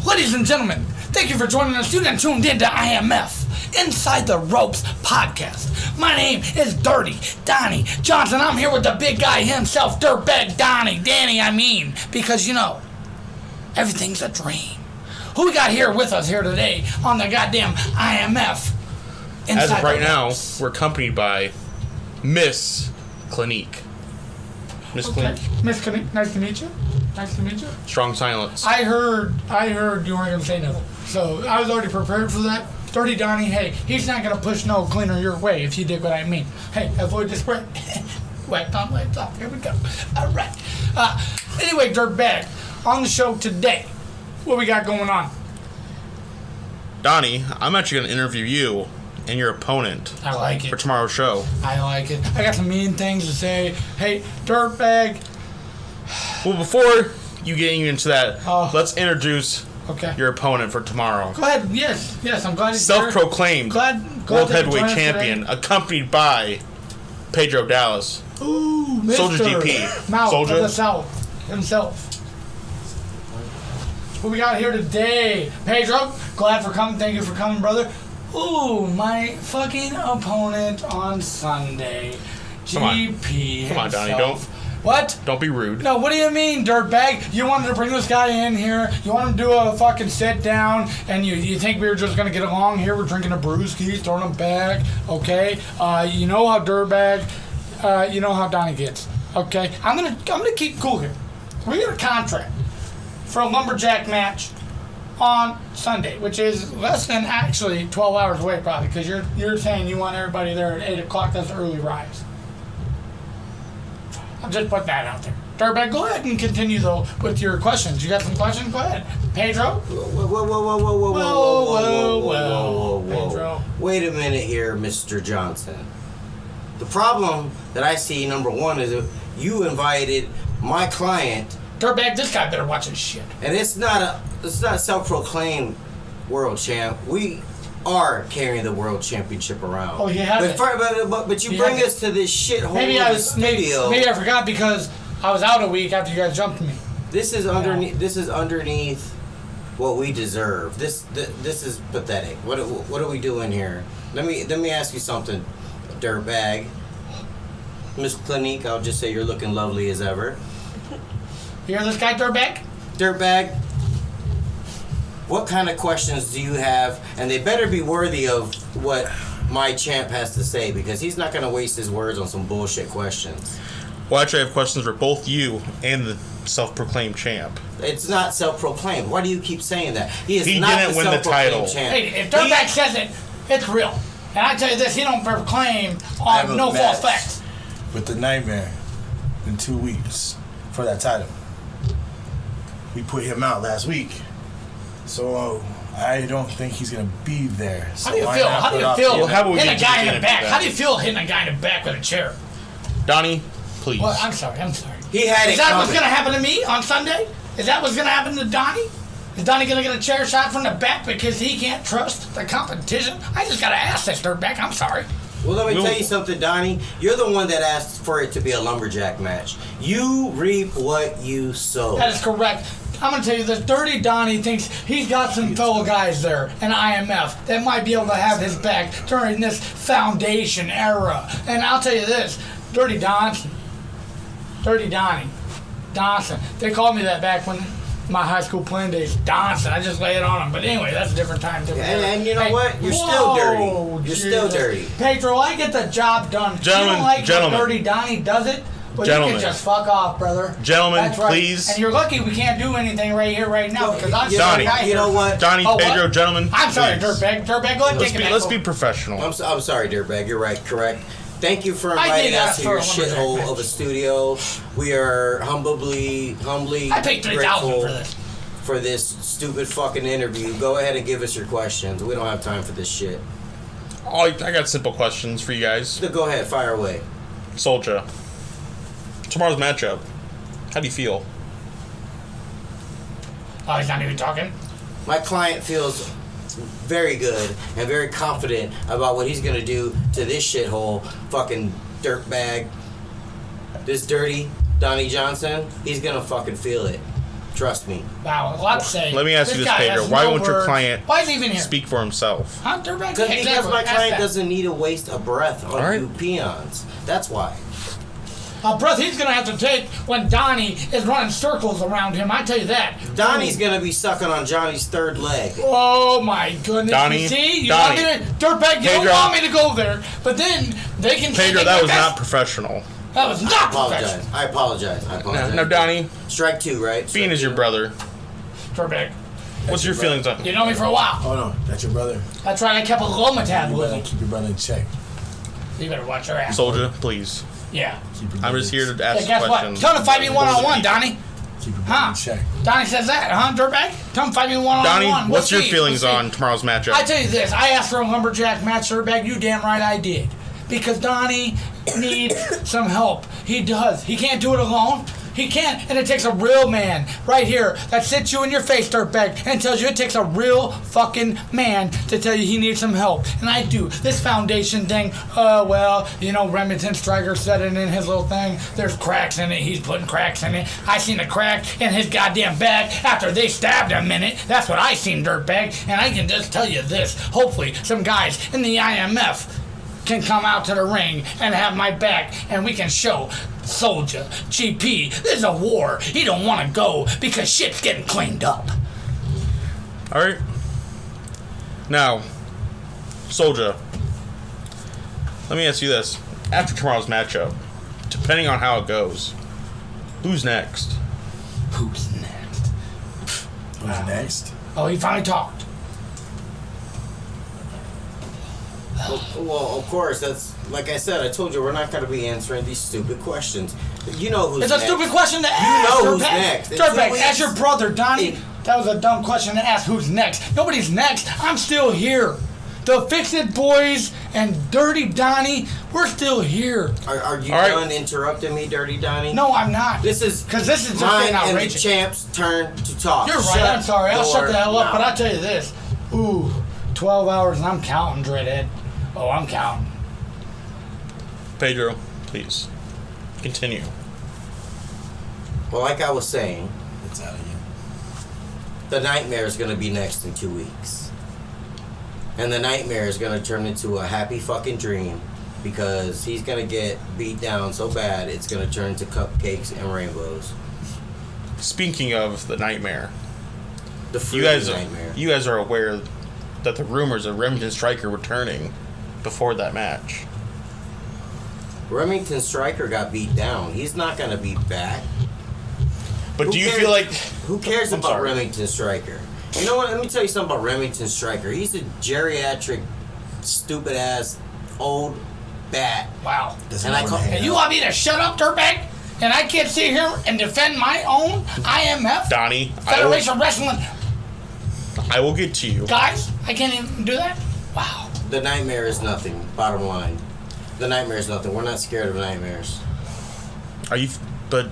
Ladies and gentlemen, thank you for joining us. You got tuned in to IMF, Inside the Ropes podcast. My name is Dirty Donnie Johnson. I'm here with the big guy himself, Dirtbag Danny, I mean, because, you know, everything's a dream. Who we got here with us here today on the goddamn IMF? As of right now, we're accompanied by Miss Clinique. Miss Clinique. Miss Clinique, nice to meet you. Nice to meet you. Strong silence. I heard you weren't going to say nothing. So I was already prepared for that. Dirty Donnie, hey, he's not going to push no cleaner your way, if you dig what I mean. Hey, avoid the spread. Wet on, wet off. Here we go. All right. Anyway, Dirtbag, on the show today, what we got going on? Donnie, I'm actually going to interview you and your opponent. I like it. For tomorrow's show. I like it. I got some mean things to say. Hey, Dirtbag. Well, before you get into that, let's introduce your opponent for tomorrow. Go ahead. Yes, I'm glad he's Self-proclaimed glad World Heavyweight Champion, accompanied by Pedro Dallas. Ooh, Mr. Soldier GP. Mouth Soldier of the South himself. What we got here today? Pedro, glad for coming. Thank you for coming, brother. Ooh, my fucking opponent on Sunday. GP Come on, Donnie, himself. What? Don't be rude. No, what do you mean, dirtbag? You wanted to bring this guy in here. You want him to do a fucking sit down, and you think we were just gonna get along here? We're drinking a brewski, throwing them back, okay? You know how dirtbag, you know how Donnie gets, okay? I'm gonna keep cool here. We got a contract for a lumberjack match on Sunday, which is less than actually 12 hours away, probably, because you're saying you want everybody there at 8 o'clock. That's early rise. I'll just put that out there. Dirtbag, go ahead and continue, though, with your questions. You got some questions? Go ahead. Pedro? Whoa. Pedro. Wait a minute here, Mr. Johnson. The problem that I see, number one, is that you invited my client. Dirtbag, this guy better watch his shit. And it's not self-proclaimed world champ. We are carrying the world championship around. Oh, you have it. But you bring us to this shithole of the studio. Maybe I forgot because I was out a week after you guys jumped me. This is underneath. This is underneath what we deserve. This is pathetic. What are we doing here? Let me ask you something, dirtbag. Miss Clinique, I'll just say you're looking lovely as ever. You hear this guy, dirtbag? Dirtbag. What kind of questions do you have? And they better be worthy of what my champ has to say, because he's not going to waste his words on some bullshit questions. Well, actually, I have questions for both you and the self-proclaimed champ. It's not self-proclaimed. Why do you keep saying that? He didn't win the title. Champ. Hey, if Dirtbag says it, it's real. And I tell you this, he don't proclaim on no false facts. With the Nightmare in 2 weeks for that title. We put him out last week. So I don't think he's going to be there. So How do you feel? How do you feel hitting a guy in the back? That? How do you feel hitting a guy in the back with a chair? Donnie, please. Well, I'm sorry. He had it. Is that what's going to happen to me on Sunday? Is that what's going to happen to Donnie? Is Donnie going to get a chair shot from the back because he can't trust the competition? I just got to ask this dirtbag. I'm sorry. Well, let me tell you something, Donnie. You're the one that asked for it to be a lumberjack match. You reap what you sow. That is correct. I'm going to tell you this. Dirty Donnie thinks he's got some fellow guys there in IMF that might be able to have his back during this foundation era. And I'll tell you this. Dirty Donnie. Donson. They called me that back when my high school playing days. Donson. I just lay it on him. But anyway, that's a different time. And you know what? You're still dirty. You're still dirty. Pedro, I get the job done. You don't like how Dirty Donnie does it? Well, you can just fuck off, brother. Gentlemen, that's right. Please. And you're lucky we can't do anything right here, right now, because I'm Donnie. You know what? Donnie, Pedro, what? Gentlemen. I'm sorry, Dirtbag. Dirtbag, go ahead and take it back. Let's be professional. I'm sorry, Dirtbag. You're right. Correct. Thank you for inviting us to your shithole of a studio. We are humbly I paid $3,000 for this stupid fucking interview. Go ahead and give us your questions. We don't have time for this shit. I got simple questions for you guys. Go ahead, fire away. Soldier, tomorrow's matchup, how do you feel? Oh, he's not even talking? My client feels very good and very confident about what he's gonna do to this shithole fucking dirtbag. This dirty Donnie Johnson, he's gonna fucking feel it. Trust me. Wow, a lot to say. Let me ask you this, guy Pedro. has Why no won't your words. client Why is he even here? speak for himself? Huh, dirtbag? Because my Ask client that. doesn't need to waste a breath on Alright. you peons. That's why. A breath he's going to have to take when Donnie is running circles around him. I tell you that. Donnie's gonna be sucking on Johnny's third leg. Oh my goodness! Donnie, you see, you Donnie. want me to dirtbag? You don't Pedro. want me to go there, but then they can. Pedro, that was not professional. That was not professional. I apologize. Now, Donnie, Strike two, right? being as your brother, Dirtbag. what's your feelings on You know me for a while. Oh no, that's your brother. That's right. I kept a low You with better me. keep your brother in check. You better watch your ass. Soldier? Please. Yeah. Keep your I'm just here to ask Hey, guess what? questions. Come to fight me one-on-one, Donnie. Keep your brother Huh? in check. Donnie says that, huh, dirtbag? Come fight me one-on-one. Donnie, what's your see. feelings Let's see. on tomorrow's matchup? I tell you this, I asked for a lumberjack match, dirtbag. You damn right I did. Because Donnie needs some help. He does. He can't do it alone. He can't. And it takes a real man right here that sits you in your face, dirtbag, and tells you it takes a real fucking man to tell you he needs some help. And I do. This foundation thing, well, you know, Remington Stryker said it in his little thing. There's cracks in it. He's putting cracks in it. I seen a crack in his goddamn back after they stabbed him in it. That's what I seen, dirtbag. And I can just tell you this. Hopefully, some guys in the IMF can come out to the ring and have my back, and we can show Soldier, GP, there's a war. He don't want to go because shit's getting cleaned up. All right. Now, Soldier, let me ask you this. After tomorrow's matchup, depending on how it goes, who's next? Who's next? Who's next? Oh, he finally talked. Well, of course, that's like I said. I told you we're not going to be answering these stupid questions. You know who's It's next. a stupid question to ask. know who's dirtbag. next. It's Dirtbag, always- ask your brother, Donnie. It- That was a dumb question to ask. Who's next? Nobody's next. I'm still here. The Fix-It Boys and Dirty Donnie, we're still here. Are you All right. done interrupting me, Dirty Donnie? No, I'm not. This is because this is just mine getting and the outrageous. champ's turn to talk. You're right. Shut I'm sorry. I'll shut the hell up. mouth. But I'll tell you this. Ooh, 12 hours and I'm counting, Dreadhead. Oh, I'm counting. Pedro, please. Continue. Well, like I was saying, It's out of you. the nightmare is going to be next in 2 weeks. And the nightmare is going to turn into a happy fucking dream because he's going to get beat down so bad it's going to turn into cupcakes and rainbows. Speaking of the nightmare, The you freaking guys, nightmare. you guys are aware that the rumors of Remington Stryker returning before that match. Remington Stryker got beat down. He's not going to be back. But Who do you cares? feel like Who cares I'm about sorry. Remington Stryker? You know what? Let me tell you something about Remington Stryker. He's a geriatric, stupid ass, old bat. Wow. Doesn't And I wanna call- hang And you out. want me to shut up, dirtbag? And I can't sit here and defend my own IMF Donnie? Federation of Wrestling I will get to you. guys? I can't even do that. Wow. The nightmare is nothing. Bottom line, the nightmare is nothing. We're not scared of nightmares. Are you? But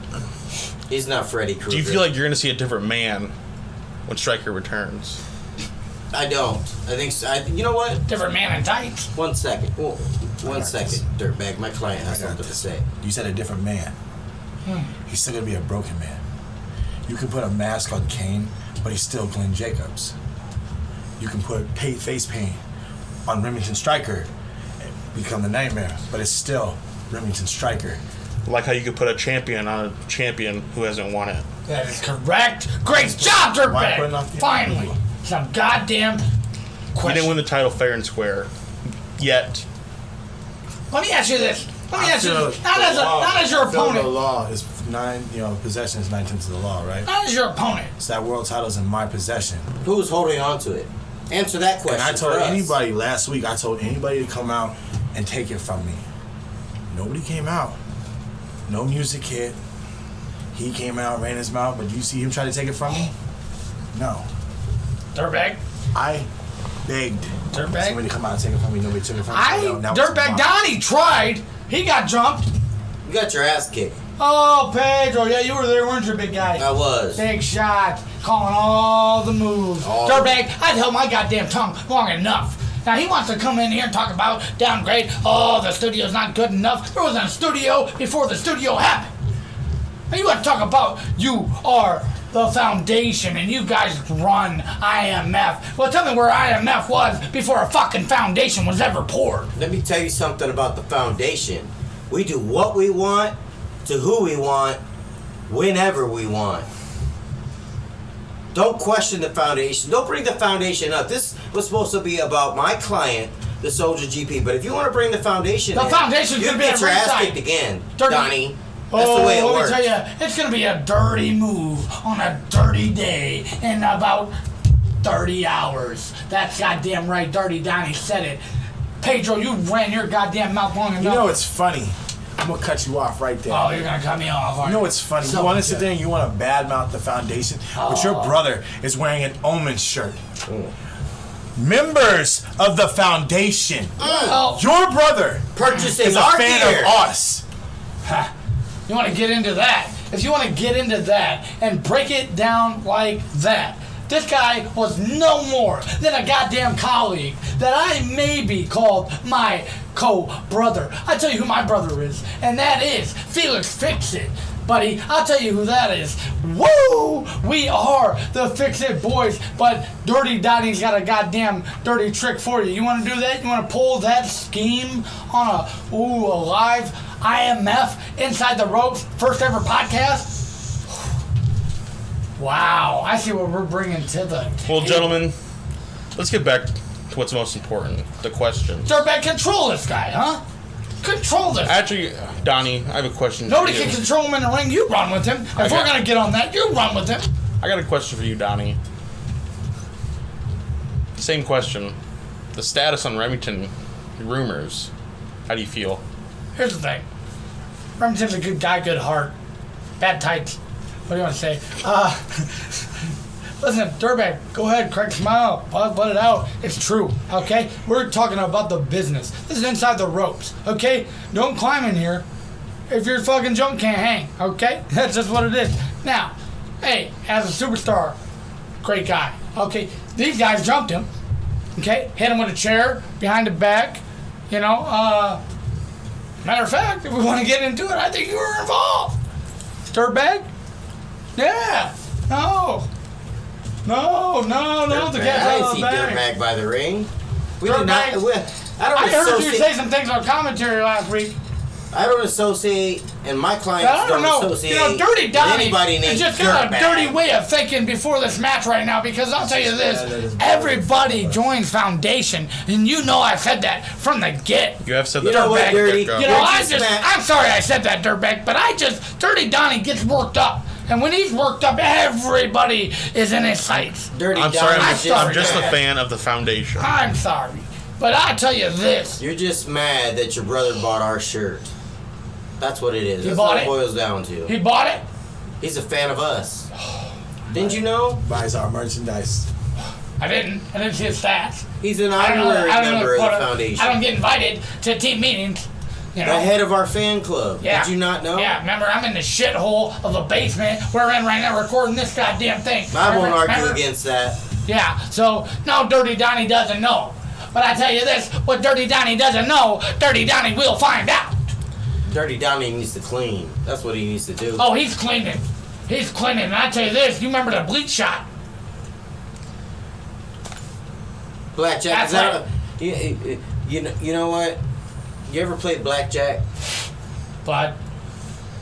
He's not Freddy Krueger. do you feel like you're going to see a different man when Stryker returns? I don't. I think. You know what? Different man in tights. 1 second. One got second, dirtbag. My client has I got something to this. say. You said a different man. He's still gonna be a broken man. You can put a mask on Kane, but he's still Glenn Jacobs. You can put face paint on Remington Stryker and become the nightmare, but it's still Remington Stryker. Like how you could put a champion on a champion who hasn't won it. That is correct. Great job, Why putting off dirtbag. the- Finally, some goddamn He question. didn't win the title fair and square yet. Let me ask you this. Let me ask you After this. Not as your after The opponent. law is possession is 9/10 of the law, right? Not as your opponent. So that world title's in my possession. Who's holding on to it? Answer that question. And I told for us. anybody last week, I told anybody to come out and take it from me. Nobody came out. No music hit. He came out, ran his mouth, but you see him try to take it from me? No. Dirtbag. I begged Dirtbag. somebody to come out and take it from me. Nobody took it from me. I So now it's dirtbag mine. Donnie tried. He got jumped. You got your ass kicked. Oh, Pedro. Yeah, you were there, weren't you, big guy? I was. Big shot, calling all the moves. All Dirtbag, I'd held my goddamn tongue long enough. Now he wants to come in here and talk about downgrade. Oh, the studio's not good enough. There wasn't a studio before the studio happened. Now you want to talk about you are the foundation, and you guys run IMF. Well, tell me where IMF was before a fucking foundation was ever poured. Let me tell you something about the foundation. We do what we want, to who we want, whenever we want. Don't question the foundation. Don't bring the foundation up. This was supposed to be about my client, the Soldier GP. But if you want to bring the foundation's foundation's you'll gonna be get at your ass ringside. kicked again, Dirty. Donnie. That's the way it let works. me tell you, it's gonna be a dirty move on a dirty day in about 30 hours. That's goddamn right. Dirty Donnie said it. Pedro, you ran your goddamn mouth long enough. You know it's funny. I'm gonna cut you off right there. Oh, you're gonna cut me off. You know what's funny? So You want to sit there and you want to badmouth the foundation, but your brother is wearing an Omen shirt. Members of the foundation, Oh, your brother Purchasing is a our fan gear. of us. you want to get into that? If you want to get into that and break it down like that, this guy was no more than a goddamn colleague that I maybe called my co-brother. I tell you who my brother is, and that is Felix Fix It. Buddy, I'll tell you who that is. Woo! We are the Fix It Boys, but Dirty Donnie's got a goddamn dirty trick for you. You want to do that? You want to pull that scheme on a live IMF Inside the Ropes first ever podcast? Wow, I see what we're bringing to the Well, table. gentlemen, let's get back to what's most important, the questions. Dirtbag, control this guy, huh? Control this. Actually, Donnie, I have a question Nobody for you. can control him in the ring. You run with him. If Okay. we're going to get on that, you run with him. I got a question for you, Donnie. Same question. The status on Remington rumors. How do you feel? Here's the thing. Remington's a good guy, good heart. Bad tights. What do you want to say? Listen, Dirtbag, go ahead, crack a smile, let it out. It's true, okay? We're talking about the business. This is inside the ropes, okay? Don't climb in here if your fucking junk can't hang, okay? That's just what it is. Now, hey, as a superstar, great guy, okay? These guys jumped him, okay? Hit him with a chair behind the back, you know? Matter of fact, if we want to get into it, I think you were involved. Dirtbag? Yeah. No. The Dirtbag. cat's I out didn't of see the bag. Dirtbag by the ring. We Dirtbag. did not. I don't I heard you associate. say some things on commentary last week. I don't associate, and my clients I don't know. associate. You know, Dirty with Donnie anybody named is just got a Dirtbag. dirty way of thinking before this match right now, because I'll tell you this, everybody joins Foundation, and you know I said that from the get. You have said You that know from what, the Dirty? get-go. You know, You're just mad. I'm sorry I said that, Dirtbag, but Dirty Donnie gets worked up. And when he's worked up, everybody is in his sights. Dirty I'm sorry, Donnie. sorry. I'm just a fan of the foundation. I'm sorry. But I'll tell you this. You're just mad that your brother bought our shirt. That's what it is. He That's bought what it it? boils down to. He bought it. He's a fan of us. Didn't you know? Buys our merchandise. I didn't see his stats. He's an I don't know. honorary I don't member of know. the foundation. I don't get invited to team meetings. You know. The head of our fan club. Yeah. Did you not know? Yeah, remember, I'm in the shithole of a basement we're in right now recording this goddamn thing. I won't argue Remember? against that. Yeah, so, no, Dirty Donnie doesn't know. But I tell you this, what Dirty Donnie doesn't know, Dirty Donnie will find out. Dirty Donnie needs to clean. That's what he needs to do. Oh, he's cleaning. He's cleaning. And I tell you this, you remember the bleach shot? Blackjack. That's Is that you know what? You ever played blackjack? But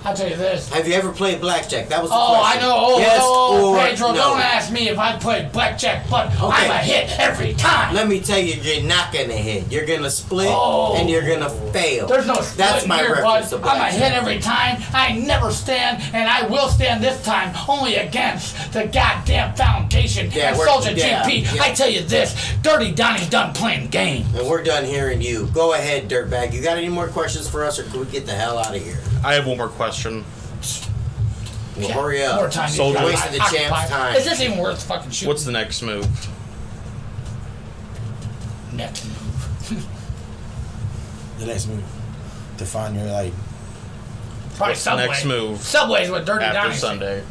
I'll tell you this. Have you ever played blackjack? That was the Oh, question. I know. Yes or Pedro, no? don't ask me if I play blackjack, but I'm a hit every time. Let me tell you, you're not gonna hit. You're gonna split and you're gonna fail. There's no split That's my here, reference bud. to I'm a blackjack. hit every time. I never stand, and I will stand this time only against the goddamn Foundation Yeah, and we're- Soldier yeah, GP. yeah. I tell you this, Dirty Donnie's done playing games. And we're done hearing you. Go ahead, Dirtbag. You got any more questions for us, or can we get the hell out of here? I have one more question. Well, hurry up. More time. Soldier. You're Wasted the champ's occupied. time. Is this even worth fucking shooting? What's the next move? next move? The next move. To find your, like, Probably What's the Subway. next move Subway's what Dirty after Donnie's Sunday?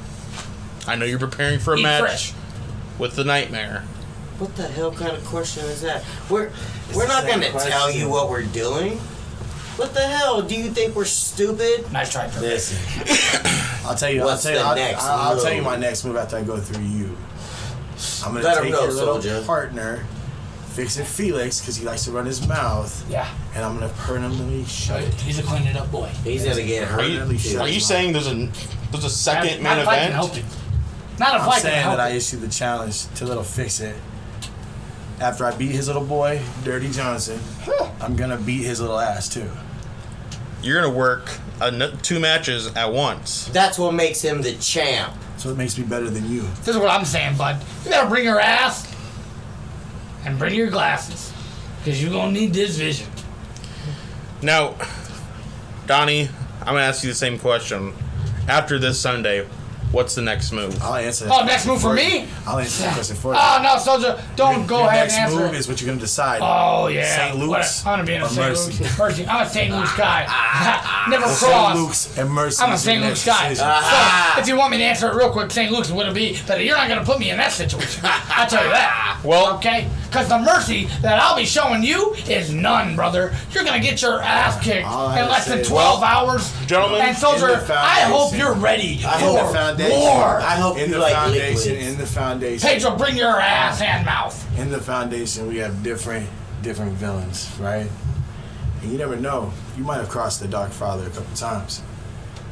I know you're preparing for a Eat match fresh. with the Nightmare. What the hell kind of question is that? We're the not same gonna tell question. you what we're doing. What the hell? Do you think we're stupid? Nice try, Dirty. listen. I'll tell you. What's the next I'll tell you move? my next move after I go through you. I'm gonna Let him take know, your little soldier. partner, fix it Felix, because he likes to run his mouth, Yeah. and I'm gonna permanently shut it. He's a clean it up boy. He's gonna get hurt. Are you saying there's a second Not main if I can event? help it. Not if I'm I can saying help that I it. issued the challenge to Little Fix It. After I beat his little boy, Dirty Johnson, I'm gonna beat his little ass too. You're gonna work 2 matches at once. That's what makes him the champ. So it makes me better than you. This is what I'm saying, bud. You gotta bring your ass and bring your glasses. Because you're gonna need this vision. Now, Donnie, I'm gonna ask you the same question. After this Sunday, what's the next move? I'll answer. Oh, next move for me? I'll answer that question for you. Oh, no, soldier. Don't go Your ahead next and answer move it. is what you're gonna decide. Oh, yeah. St. Luke's I'm gonna be in a or St. Mercy? Luke's. Mercy. I'm a St. Luke's guy. Never St. cross. Luke's and Mercy. I'm a is St. your Luke's next guy. decision. So, if you want me to answer it real quick, St. Luke's would be, but you're not going to put me in that situation. I'll tell you that. Well- okay? Because the mercy that I'll be showing you is none, brother. You're going to get your ass kicked All I in less than say is- 12 hours. Gentlemen, And soldier, in the I hope foundation. you're ready I for hope the foundation. war. I hope In you the like foundation, liquids. in the foundation, Pedro, bring your ass and mouth. in the foundation, we have different villains, right? And you never know. You might have crossed the Dark Father a couple times.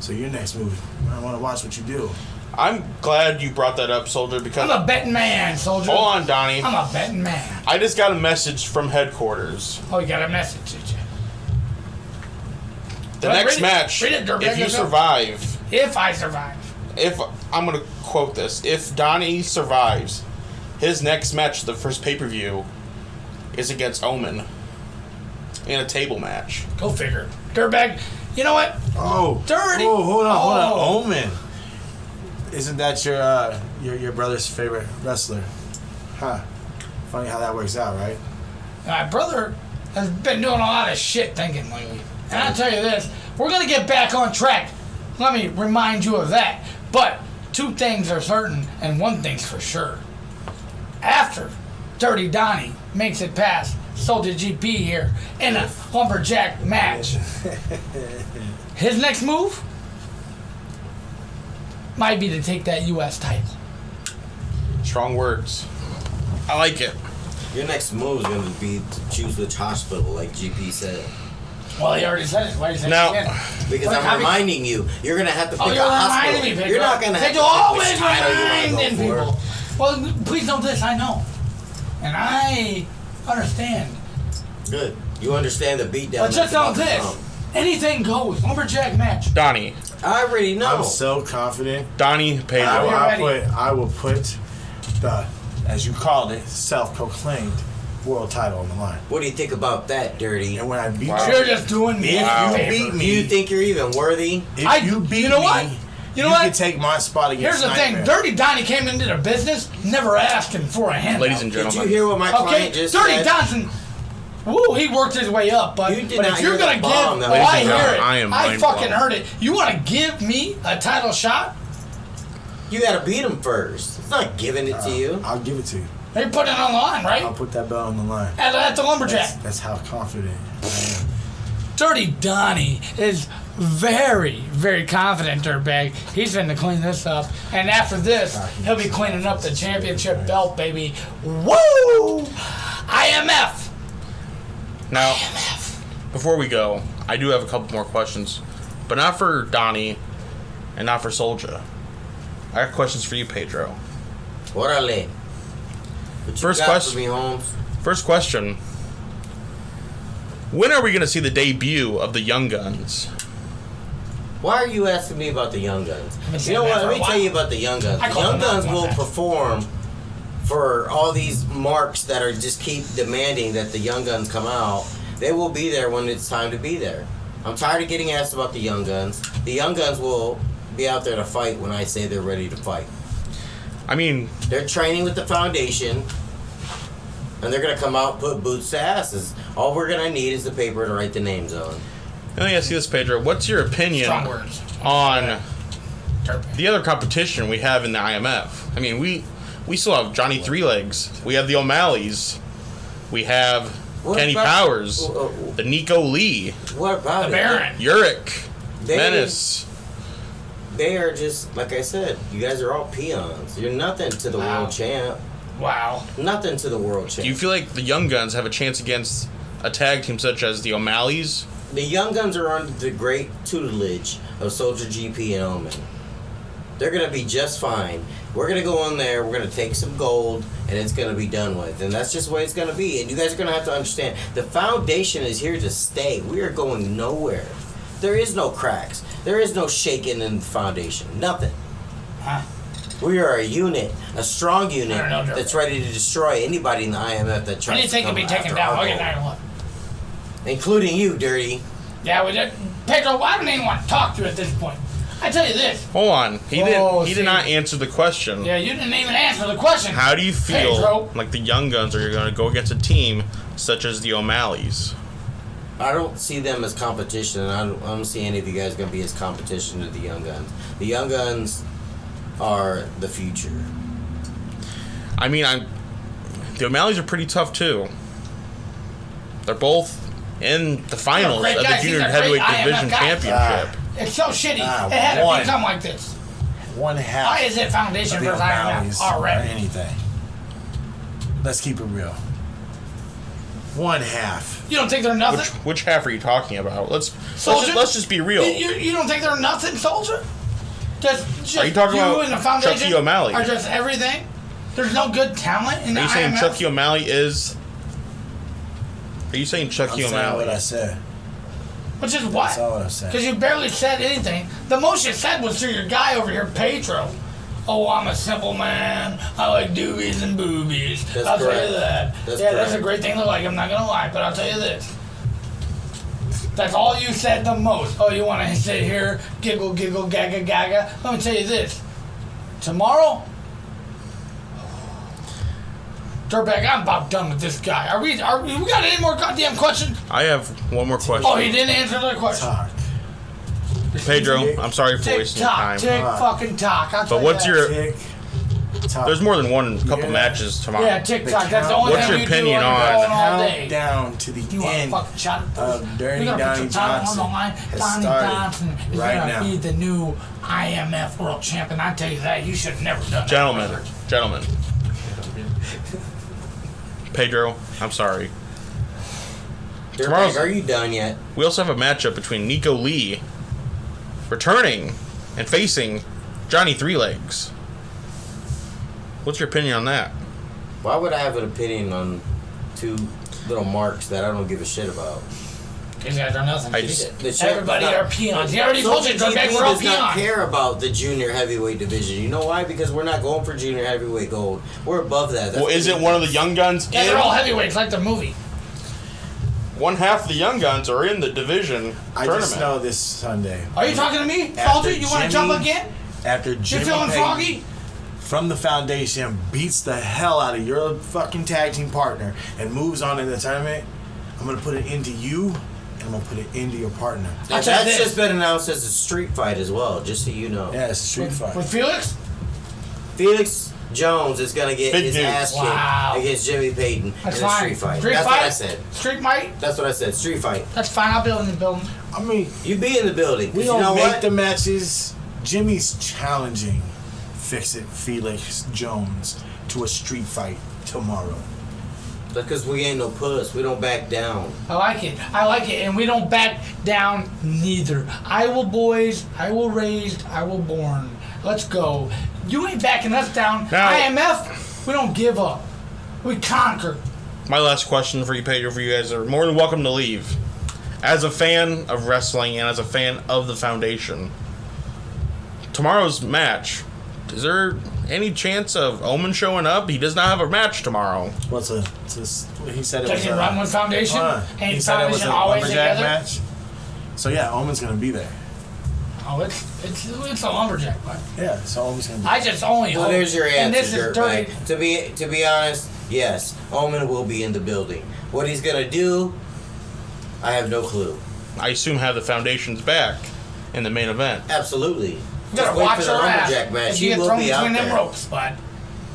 So your next move, I want to watch what you do. I'm glad you brought that up, Soldier, because... I'm a betting man, soldier. Hold on, Donnie. I'm a betting man. I just got a message from headquarters. Oh, you got a message, did you? The Well, next read it. match, Read it, Dirtbag, if you let's go. survive, If I survive. I'm going to quote this, if Donnie survives, his next match, the first pay-per-view, is against Omen in a table match. Go figure. Dirtbag, you know what? Oh, Dirty. Oh, hold on. Oh. Omen. Isn't that your brother's favorite wrestler? Huh. Funny how that works out, right? My brother has been doing a lot of shit thinking lately. And I'll tell you this, we're going to get back on track. Let me remind you of that. But 2 things are certain, and 1 thing's for sure. After Dirty Donnie makes it past Soldier GP here in a lumberjack match, his next move might be to take that U.S. title. Strong words. I like it. Your next move is going to be to choose which hospital, like GP said. Well, he already said it. Why is that Now- again? Because What, I'm how reminding you, you're going to have to pick Oh, a you're hospital. reminding me, Pedro. You're not going to have to Pedro, pick always which title you want reminding to go people. for. Well, please know this, I know. And I understand. Good. You understand the beatdown. But just that's know about to this. come. Anything goes. Lumberjack match. Donnie. I already know. I'm so confident. Donnie Pedro. I will put the, as you called it, self-proclaimed world title on the line. What do you think about that, Dirty? And when I beat Wow. you, You're just doing me if a you favor. beat Do me, you think you're even worthy? if you beat you know me, what? You know what? can take my spot Here's against the thing. Nightmare. Dirty Donnie came into the business never asking for a handout. Ladies and Did gentlemen. you hear what my Okay, client just Dirty said? Johnson. Woo, he worked his way up, but, You did but not if you're hear gonna the give, bomb that oh, was I in hear there. it. I am I mind fucking blown. heard it. You want to give me a title shot? You got to beat him first. It's not giving it to you. I'll give it to you. They put it on the line, right? I'll put that belt on the line. At the lumberjack. That's how confident I am. Dirty Donnie is very, very confident, dirtbag. He's finna clean this up. And after this, he'll be cleaning up the championship belt, baby. Woo! IMF! Now, before we go, I do have a couple more questions. But not for Donnie and not for Soldier. I got questions for you, Pedro. Orale. What you First got question. for me, Holmes? First question. When are we going to see the debut of the Young Guns? Why are you asking me about the Young Guns? been You saying know that what? for a Let me while. tell you about the Young Guns. I The call Young them Guns out will on that. perform for all these marks that are just keep demanding that the Young Guns come out. They will be there when it's time to be there. I'm tired of getting asked about the Young Guns. The Young Guns will be out there to fight when I say they're ready to fight. I mean, They're training with the foundation, and they're going to come out and put boots to asses. All we're going to need is the paper to write the names on. let me ask you this, Pedro. What's your opinion Strong words. on Dirtbag. the other competition we have in the IMF? I mean, we still have Johnny Three Legs. We have the O'Malleys. We have What Kenny about- Powers. The Nico Lee. What about The it? Baron. Uric. They- Menace. they are just, like I said, you guys are all peons. You're nothing to the world champ. Wow. Nothing to the world champ. Do you feel like the Young Guns have a chance against a tag team such as the O'Malleys? The Young Guns are under the great tutelage of Soldier GP and Omen. They're going to be just fine. We're going to go in there, we're going to take some gold, and it's going to be done with. And that's just the way it's going to be. And you guys are going to have to understand, the foundation is here to stay. We are going nowhere. There is no cracks. There is no shaking in the foundation. Nothing. Huh? We are a unit, a strong unit I don't know, that's ready to destroy anybody in the IMF that tries Anything to can come be taken after down. our Look at gold. 9/11. Including you, Dirty. Yeah, we did. Pedro, I don't even want to talk to you at this point. I tell you this. Hold on. He see. did not answer the question. Yeah, you didn't even answer the question. How do you feel Pedro. like the Young Guns are going to go against a team such as the O'Malleys? I don't see them as competition, and I don't see any of you guys going to be as competition to the Young Guns. The Young Guns are the future. I mean, the O'Malleys are pretty tough too. They're both in the finals great of the guys. Junior These are great Heavyweight IMF Division guys. Championship. It's so shitty. Ah, It had to one. become like this. One half. Why is it Foundation of the versus IMF O'Malleys or already? anything. Let's keep it real. One half. You don't think they're nothing? Which half are you talking about? Let's Soldier? let's just be real. You don't think they're nothing, Soldier? Just Are you talking about and the Foundation Chucky O'Malley? are just everything? There's no good talent in the Are you saying IMF? Chucky O'Malley is? Are you saying I'm Chucky saying O'Malley? what I said. Which is what? That's all I said. Because you barely said anything. The most you said was to your guy over here, Pedro. Oh, I'm a simple man. I like doobies and boobies. That's I'll tell correct. you that. That's That's a correct. great thing to like. I'm not going to lie, but I'll tell you this. That's all you said the most. Oh, you want to sit here, giggle, giggle, gaga, gaga? Let me tell you this. Tomorrow, Dirtbag, I'm about done with this guy. Are we got any more goddamn questions? I have one more question. Oh, he didn't answer the question. Talk. Pedro, I'm sorry for Tick wasting your tock, time. tick fucking tock. I'll tell But you what's that. your? Tick. Tock. There's more than one couple Yeah. matches tomorrow. Yeah, tick tock. The That's the count- only What's thing your you opinion do on- all day. Countdown to the You want to end fucking shot it? of Dirty We're gonna Donnie put your title on Johnson the line. has Donnie started Johnson is right gonna now. be the new IMF world champion. I tell you that. You should have never done that. Gentlemen. Pedro, I'm sorry. Tomorrow's- Dirtbag, are you done yet? We also have a matchup between Nico Lee, returning and facing Johnny Three Legs. What's your opinion on that? Why would I have an opinion on two little marks that I don't give a shit about? These guys are nothing. I just- The champ- Everybody not- are peons. He already told you, Soldier Dirtbag, GP we're all does not peons. care about the junior heavyweight division. You know why? Because we're not going for junior heavyweight gold. We're above that. That's Well, is what it we one of do. the Young Guns Yeah, in? they're all heavyweights like the movie. One half of the Young Guns are in the division I tournament. just know this Sunday. Are you talking to me, After Soldier? You want to jump Jimmy- again? After You Jimmy feeling Payton froggy? from the Foundation beats the hell out of your fucking tag team partner and moves on in the tournament, I'm gonna put it into you and I'm gonna put it into your partner. I'll tell you That's this. just been announced as a street fight as well, just so you know. Yeah, it's a street fight. With Felix? Felix Jones is gonna get Big his dude. ass kicked Wow. against Jimmy Payton That's in a fine. street fight. Street That's fight? what I said. Street fight? That's what I said. Street fight. That's fine. I'll be in the building. I mean, You be in the building. 'cause we you don't know make what? the matches. Jimmy's challenging Fix It Felix Jones to a street fight tomorrow. Because we ain't no puss. We don't back down. I like it. I like it. And we don't back down neither. Iowa boys, Iowa raised, Iowa born. Let's go. You ain't backing us down. Now- IMF, we don't give up. We conquer. My last question for you, Pedro, for you guys are more than welcome to leave. As a fan of wrestling and as a fan of the Foundation, tomorrow's match, is there any chance of Omen showing up? He does not have a match tomorrow. He said it Does was he a, run with Foundation? he Ain't said it was Foundation a always lumberjack together? match. So yeah, Omen's gonna be there. Oh, it's a lumberjack fight. Yeah, so Omen's gonna be I just only Well, hope. there's your And this answer, is dirty. dirtbag. To be honest, yes, Omen will be in the building. What he's gonna do, I have no clue. I assume have the Foundation's back in the main event. Absolutely. You Just gotta wait watch for the your ass. lumberjack match. If He you get will thrown be out between them there. ropes, bud.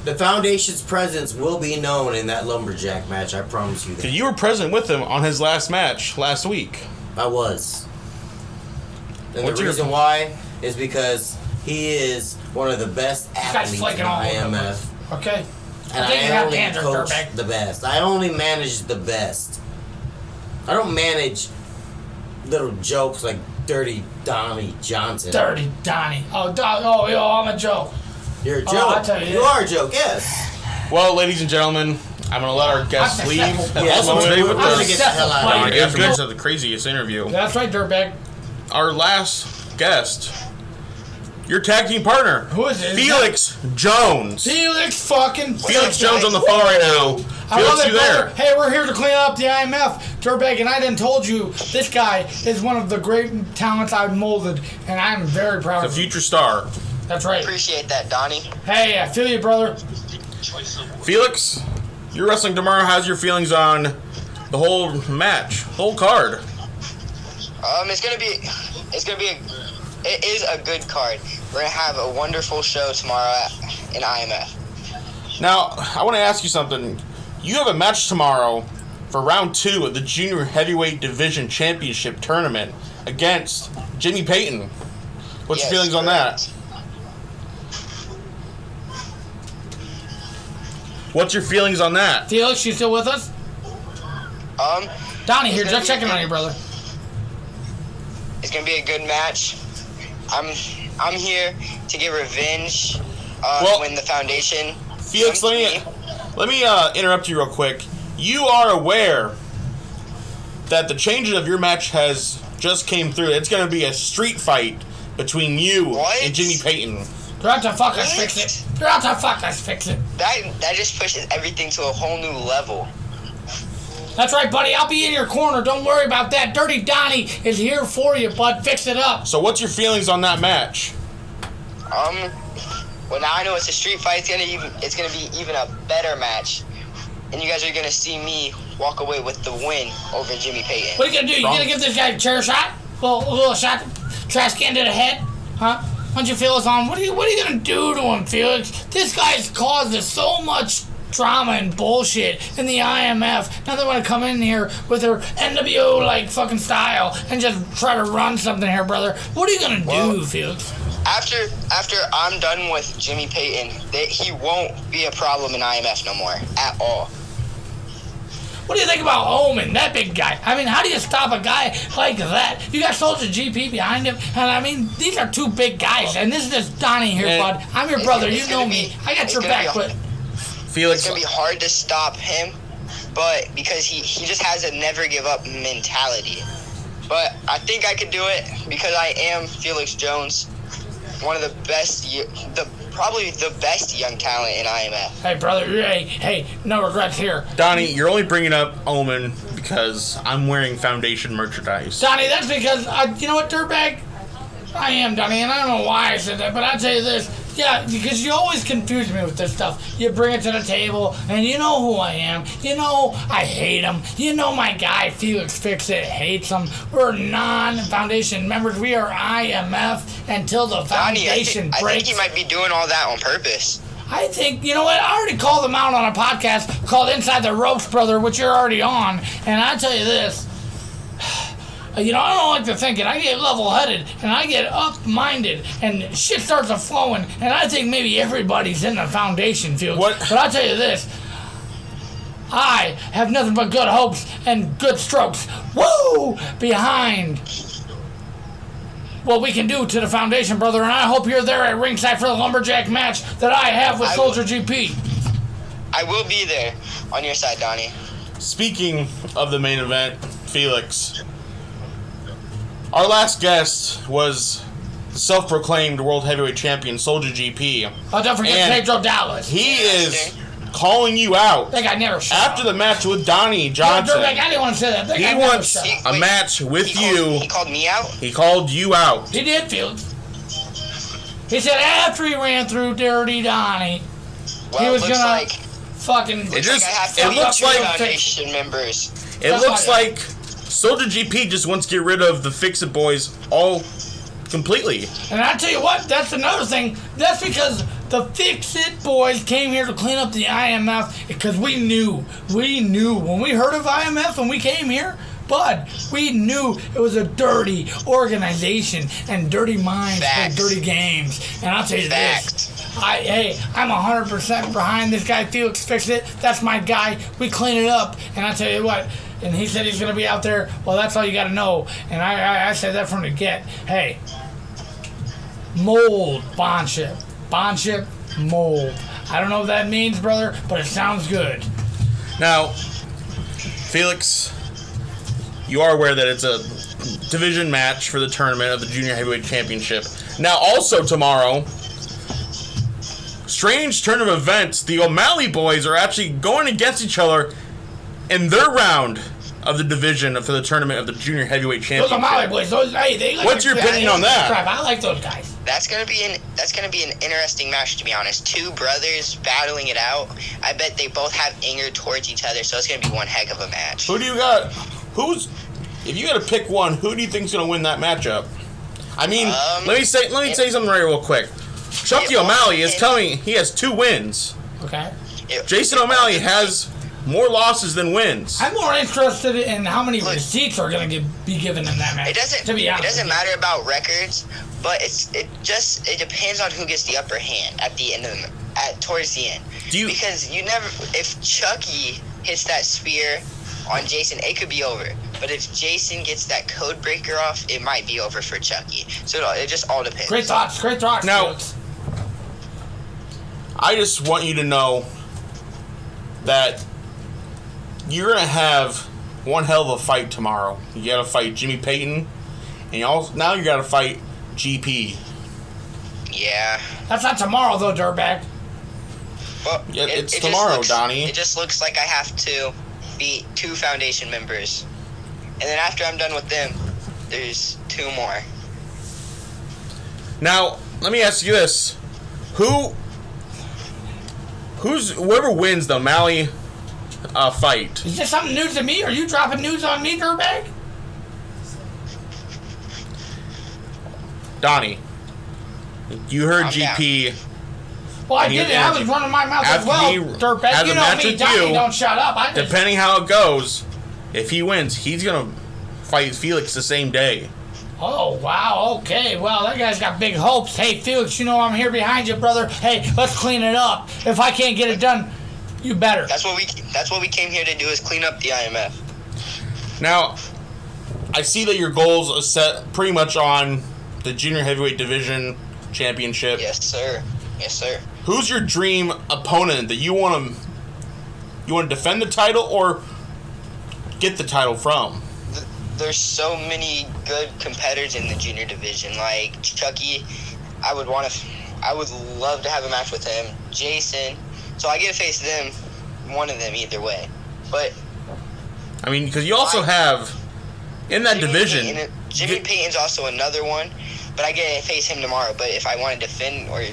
The Foundation's presence will be known in that lumberjack match. I promise you that. Because you were present with him on his last match last week. I was. And What's the your- reason why is because He is one of the best guy's athletes in flaking all over IMF. Okay. And I think you I have only to answer, coach dirtbag. the best. I only manage the best. I don't manage little jokes like Dirty Donnie Johnson. Dirty Donnie. Yo, I'm a joke. You're a joke. I'll tell you You that. are a joke, yes. Well, ladies and gentlemen, I'm gonna let our guests I'm leave. successful. Yeah, Also so today we're with gonna us. get the hell out of Successful. here. It was good to have the craziest interview. That's right, dirtbag. Our last guest, your tag team partner. Who is it? Felix Jones. Felix fucking Felix Jones on the phone right now. I love Felix, it, you there? brother. Hey, we're here to clean up the IMF. Dirtbag, and I done told you this guy is one of the great talents I've molded, and I'm very proud The of him. future star. That's right. Appreciate that, Donnie. Hey, I feel you, brother. Felix, you're wrestling tomorrow. How's your feelings on the whole match, whole card? It is a good card. We're gonna have a wonderful show tomorrow in IMF. Now, I want to ask you something. You have a match tomorrow for round 2 of the Junior Heavyweight Division Championship Tournament against Jimmy Payton. What's your Yes, feelings on correct. that? What's your feelings on that? Felix, you still with us? Donnie here, It's gonna just be checking good. on you, brother. It's gonna be a good match. I'm here to get revenge Well, when the foundation. Felix, comes to let me interrupt you real quick. You are aware that the changes of your match has just came through. It's going to be a street fight between you What? and Jimmy Payton. They're out to fuck us, What? fix it. They're out to fuck us, fix it. That just pushes everything to a whole new level. That's right, buddy. I'll be in your corner. Don't worry about that. Dirty Donnie is here for you, bud. Fix it up. So what's your feelings on that match? Well, now I know it's a street fight. It's gonna be even a better match, and you guys are gonna see me walk away with the win over Jimmy Payton. What are you gonna do? You gonna give this guy a chair shot? A little shot? Trash can to the head? Huh? Once you Felix on, what are you gonna do to him, Felix? This guy's caused so much drama and bullshit in the IMF. Now they want to come in here with their NWO like fucking style and just try to run something here, brother. What are you gonna do, Felix? After I'm done with Jimmy Payton, he won't be a problem in IMF no more at all. What do you think about Omen, that big guy? I mean, how do you stop a guy like that? You got Soldier GP behind him, and I mean, these are two big guys, and this is just Donnie here, And- bud. I'm your brother, you it's know gonna me. be- I got it's your gonna back, be- but Felix, It's gonna be hard to stop him, but because he just has a never give up mentality. But I think I could do it because I am Felix Jones, one of the best, probably the best young talent in IMF. hey, brother, hey, no regrets here. Donnie, you're only bringing up Omen because I'm wearing Foundation merchandise. Donnie, that's because, you know what, dirtbag? I am, Donnie, and I don't know why I said that, but I'll tell you this. Yeah, because you always confuse me with this stuff. You bring it to the table, and you know who I am. You know I hate him. You know my guy, Felix Fix It, hates him. We're non-foundation members. We are IMF until the Donnie, foundation I think breaks. he might be doing all that on purpose. I think, you know what, I already called them out on a podcast called Inside the Ropes, brother, which you're already on, and I tell you this, you know, I don't like to think it. I get level-headed, and I get up-minded, and shit starts a-flowing, and I think maybe everybody's in the foundation field. What? But I'll tell you this, I have nothing but good hopes and good strokes, woo, behind what we can do to the foundation, brother, and I hope you're there at ringside for the lumberjack match that I have with I will. Soldier GP. I will be there on your side, Donnie. Speaking of the main event, Felix, our last guest was the self-proclaimed World Heavyweight Champion, Soldier GP. Oh, don't forget And Pedro Dallas. He is calling you out That guy never shot. after the match with Donnie No, Johnson. Dirtbag, I didn't want to say that. That guy He never wants shut up. a Wait, match with He you. called me out? He called you out. He did, Felix. He said after he ran through Dirty Donnie, Well, he was looks gonna like, fucking... It just- I have it to looks be like- foundation members. It That's looks why- like Soldier GP just wants to get rid of the Fix-It Boys all completely. And I tell you what, that's another thing. That's because the Fix-It boys came here to clean up the IMF because we knew when we heard of IMF and we came here, But we knew it was a dirty organization and dirty minds play Facts. dirty games. And I'll tell you Facts. this. I'm 100% behind this guy. Felix fixed it. That's my guy. We clean it up. And I'll tell you what. And he said he's going to be out there. Well, that's all you got to know. And I said that from the get. Hey, mold bondship. Bondship, mold. I don't know what that means, brother, but it sounds good. Now, Felix, you are aware that it's a division match for the tournament of the Junior Heavyweight Championship. Now, also tomorrow, strange turn of events, the O'Malley boys are actually going against each other in their round of the division for the tournament of the Junior Heavyweight Those Championship. O'Malley boys, they like What's your opinion on that? Crap. I like those guys. That's gonna be an interesting match, to be honest. Two brothers battling it out. I bet they both have anger towards each other, so it's gonna be one heck of a match. Who do you got? If you got to pick one, who do you think's going to win that matchup? I mean, let me say something right real quick. Chucky O'Malley is coming. He has 2 wins. Okay. Jason O'Malley has more losses than wins. I'm more interested in how many receipts are going to be given in that match. It doesn't matter about records, but it depends on who gets the upper hand at the end of towards the end. Because if Chucky hits that spear on Jason, it could be over. But if Jason gets that code breaker off, it might be over for Chucky. So it just all depends. Great thoughts. Now, Felix. I just want you to know that you're going to have one hell of a fight tomorrow. You got to fight Jimmy Payton, and now you got to fight GP. Yeah. That's not tomorrow, though, dirtbag. Well, Yeah, it's tomorrow, Donnie. It just looks like I have to beat 2 Foundation members. And then after I'm done with them, there's 2 more. Now, let me ask you this. Whoever wins the O'Malley fight? Is this something news to me? Are you dropping news on me, dirtbag? Donnie, you heard I'm GP. Well, I did it. I was running my mouth as After well, he dirtbag. has You a know match me, with Donnie, you, don't shut up. Depending how it goes, if he wins, he's going to fight Felix the same day. Oh, wow, okay. Well, that guy's got big hopes. Hey, Felix, you know I'm here behind you, brother. Hey, let's clean it up. If I can't get it done, you better. That's what we came here to do, is clean up the IMF. Now, I see that your goals are set pretty much on the Junior Heavyweight Division Championship. Yes, sir. Yes, sir. Who's your dream opponent that you want to defend the title or get the title from? There's so many good competitors in the junior division. Like Chucky, I would love to have a match with him. Jason, so I get to face them, one of them either way. But I mean, because you also have in that division. Jimmy Payton's also another one, but I get to face him tomorrow. But if I want to defend or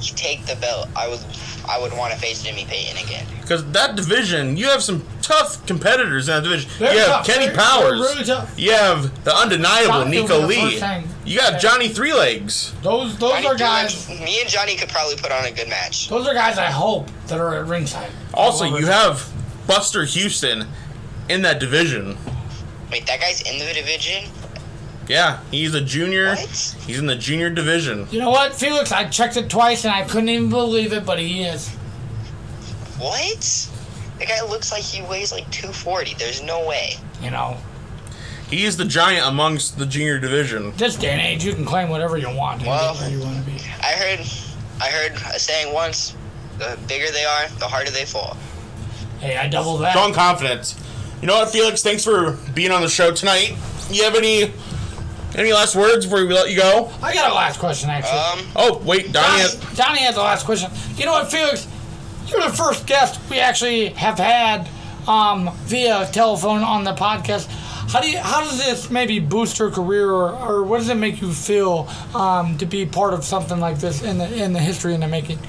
take the belt, I would want to face Jimmy Payton again. Because that division, you have some tough competitors in that division. They're you have tough. Kenny They're Powers. really tough. You have the undeniable Johnny Nico will be the Lee. first time. You got Johnny Three Legs. Those are guys. Me and Johnny could probably put on a good match. Those are guys I hope that are at ringside. Also, you have Buster Houston in that division. Wait, that guy's in the division? Yeah, he's a junior. What? He's in the junior division. You know what, Felix? I checked it twice and I couldn't even believe it, but he is. What? The guy looks like he weighs like 240. There's no way. You know, He is the giant amongst the junior division. this day and age, you can claim whatever you want and Well, get where you want to be. I heard a saying once: the bigger they are, the harder they fall. Hey, I double that. Strong confidence. You know what, Felix? Thanks for being on the show tonight. You have any last words before we let you go? I got a last question, actually. Oh, wait, Donnie. Donnie has the last question. You know what, Felix? You're the first guest we actually have had via telephone on the podcast. How does this maybe boost your career, or what does it make you feel to be part of something like this in the history in the making?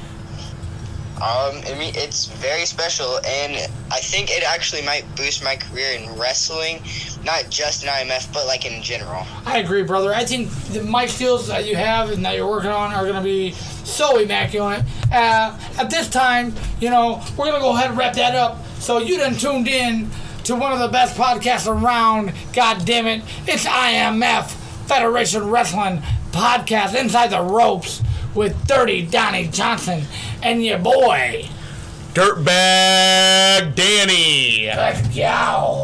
I mean, it's very special, and I think it actually might boost my career in wrestling, not just in IMF, but like in general. I agree, brother. I think the mic skills that you have and that you're working on are going to be so immaculate. At this time, we're going to go ahead and wrap that up. So you done tuned in to one of the best podcasts around. God damn it. It's IMF, Federation Wrestling Podcast, Inside the Ropes, with Dirty Donnie Johnson and your boy, Dirtbag Danny. Let's go.